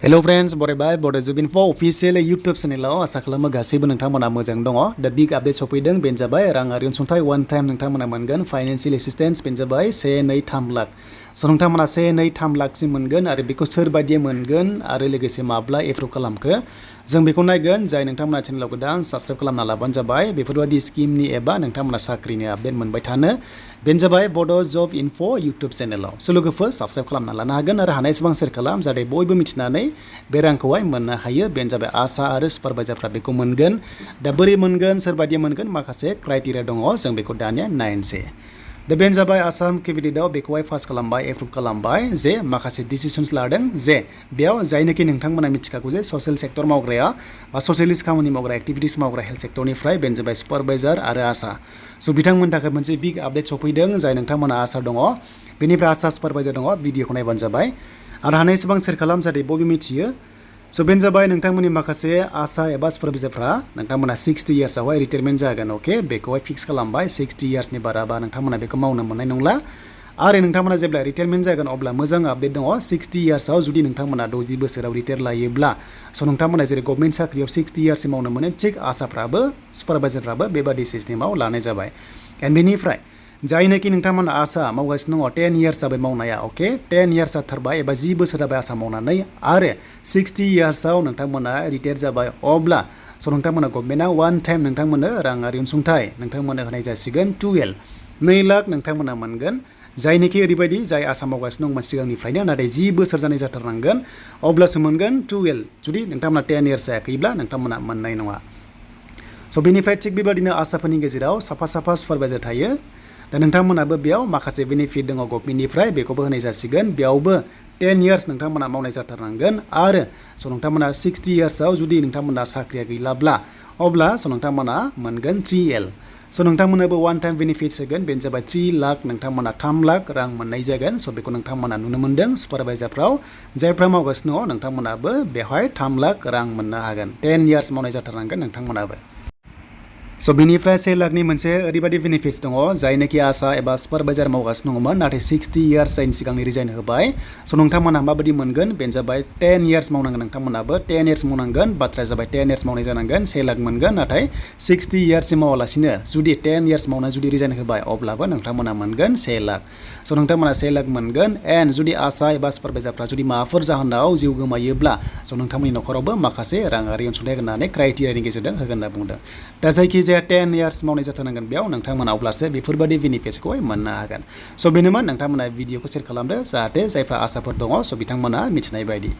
Hello friends, bye Bodo Info official YouTube channel Asa खालामो गासैबो नोंथांमोना मोजां दङ दा बिग आपडेट सफैदों बेनो जाबाय राङारि अनसुंथाइ one time नोंथांमोना मोनगोन फाइनान्शियल एसिस्टेंस बेनो जाबाय 1-2-3 लाख स नोंथांमोना 1-2-3 लाखसिम मोनगोन आरो बेखौ सोर बायदि मोनगोन आरो लोगोसे माब्ला एप्रुभ खालामखो जों बेखौ नायगोन जाय नोंथांमोना चेनेलाव गोदान साबस्क्राइब खालामना लाबानो जाबाय बेफोरबायदि स्किमनि एबा नोंथांमोना साख्रिनि आपडेट मोनबाय थानो बेनो जाबाय बड' जब इनफो इउटुब चेनेलाव स लोगोफोर साबस्क्राइब खालामना लानो हागोन आरो हानायसेबां शेयार खालाम जाहाथे बयबो मिथिनानै बे रांखौहाय मोननो हायो बेनो जाबाय आशा आरो सुपारभाइजारफ्रा बेखौ मोनगोन दा बोरै मोनगोन सोरबायदि मोनगोन माखासे क्राइटेरिया दङ जों बेखौ दानिया नायनोसै दा बेनो जाबाय आसाम केबिनेटआव बेखौहाय पास खालामबाय एप्रुभ खालामबाय जे माखासे डिसिसन्स लादों जे बेयाव जायनोखि नोंथांमोना मिथिखागौ जे ससियेल सेक्टर मावग्राया बा ससियलिस्ट खामानि मावग्रा एक्टिभिटिस मावग्रा हेल्थ सेक्टरनिफ्राय बेनो जाबाय सुपारभाइजार आरो आशा स बिथांमोननि थाखाय मोनसे बिग आपडेट सफैदों जाय नोंथांमोना आशा दङ बेनिफ्राय आशा सुपारभाइजार दङ भिडिअखौ नायबानो जाबाय आरो हानायसेबां शेयार खालाम जाहाथे बयबो मिथियो स बेनो जाबाय नोंथांमोननि माखासे आशा एबा सुपारभाइजारफ्रा नोंथांमोना 60 इयार्सआवहाय रिटायारमेन्ट जागोन अके बेखौहाय फिक्स खालामबाय 60 इयार्सनि बाराबा नोंथांमोना बेखौ मावनो मोननाय नंला आरो नोंथांमोना जेब्ला रिटायारमेन्ट जागोन अब्ला मोजां आपडेट दङ 60 इयार्सआव जुदि नोंथांमोना 60 बोसोराव रिटायार लायोब्ला स नोंथांमोना जेरै गभर्नमेन्ट साख्रियाव 60 इयार्ससिम मावनो मोनो थिग आशाफ्राबो सुपारभाइजारफ्राबो बेबादि सिस्टेमाव लानाय जाबाय एन्ड बेनिफ्राय जायनोखि नोंथांमोना आशा मावगासिनो दङ 10 इयार्स जाबाय मावनाया अके 10 इयार्स जाथारबाय एबा 10 बोसोर जाबाय आशा मावनानै आरो 60 इयार्सआव नोंथांमोना रिटायार जाबाय अब्ला स नोंथांमोना गभर्नमेन्टआ one time नोंथांमोननो राङारि अनसुंथाइ नोंथांमोननो होनाय जासिगोन 2L 2 लाख नोंथांमोना मोनगोन जायनोखि ओरैबायदि जाय आशा मावगासिनो दंमोन सिगांनिफ्रायनो नाथाय 10 बोसोर जानाय जाथारनांगोन अब्लासो मोनगोन 2L जुदि नोंथांमोना 10 इयार्स जायाखैब्ला नोंथांमोना मोननाय नङा स बेनिफ्राय थिग बेबादिनो आशाफोरनि गेजेराव साफा सुपारभाइजार थायो दा नोंथांमोनाबो बेयाव माखासे बेनिफिट दङ गभर्नमेन्टनिफ्राय बेखौबो होनाय जासिगोन बेयावबो 10 इयार्स नोंथांमोना मावनाय जाथारनांगोन आरो स नोंथांमोना 60 इयार्सआव जुदि नोंथांमोना साख्रिया गैलाब्ला अब्ला स नोंथांमोना मोनगोन 3L स नोंथांमोनाबो one time बेनिफिट्स होगोन बेनो जाबाय 3 लाख नोंथांमोना 3 लाख रां मोननाय जागोन स बेखौ नोंथांमोना नुनो मोनदों सुपारभाइजारफ्राव जायफ्रा मावगासिनो दङ नोंथांमोनाबो बेवहाय 3 लाख रां मोननो हागोन 10 इयार्स मावनाय जाथारनांगोन नोंथांमोनाबो स बिनिफ्राय 1 लाखनि मोनसे ओरैबायदि बेनिफिट्स दङ जायनोखि आशा एबा सुपारभाइजार मावगासिनो दङमोन नाथाय 60 इयार्स जायनि सिगांनि रिजाइन होबाय स नोंथांमोना माबायदि मोनगोन बेनो जाबाय 10 इयार्स मावनांगोन नोंथांमोनाबो 10 इयार्स मावनांगोन बाथ्राया जाबाय 10 इयार्स मावनाय जानांगोन 1 लाख मोनगोन नाथाय 60 इयार्ससिम मावालासिनो जुदि 10 इयार्स मावना जुदि रिजाइन होबाय अब्लाबो नोंथांमोना मोनगोन 1 लाख स नोंथांमोना 1 लाख मोनगोन एन्ड जुदि आशा एबा सुपारभाइजारफ्रा जुदि माबाफोर जाहोनाव जिउ गोमायोब्ला स नोंथांमोननि न'खरावबो माखासे राङारि अनसुंथाइ होनानै क्राइटेरियानि गेजेरजों होगोन होनना बुंदों दा जायखिजाया 10 इयार्स मावनाय जाथारनांगोन बेयाव नोंथांमोना अब्लासो बेफोरबायदि बेनिफिट्सखौहाय मोननो हागोन स बेनोमोन नोंथांमोना भिडिअखौ शेयार खालामदो जाहाथे जायफ्रा आशाफोर दङ स बिथांमोना मिथिनाय बायदि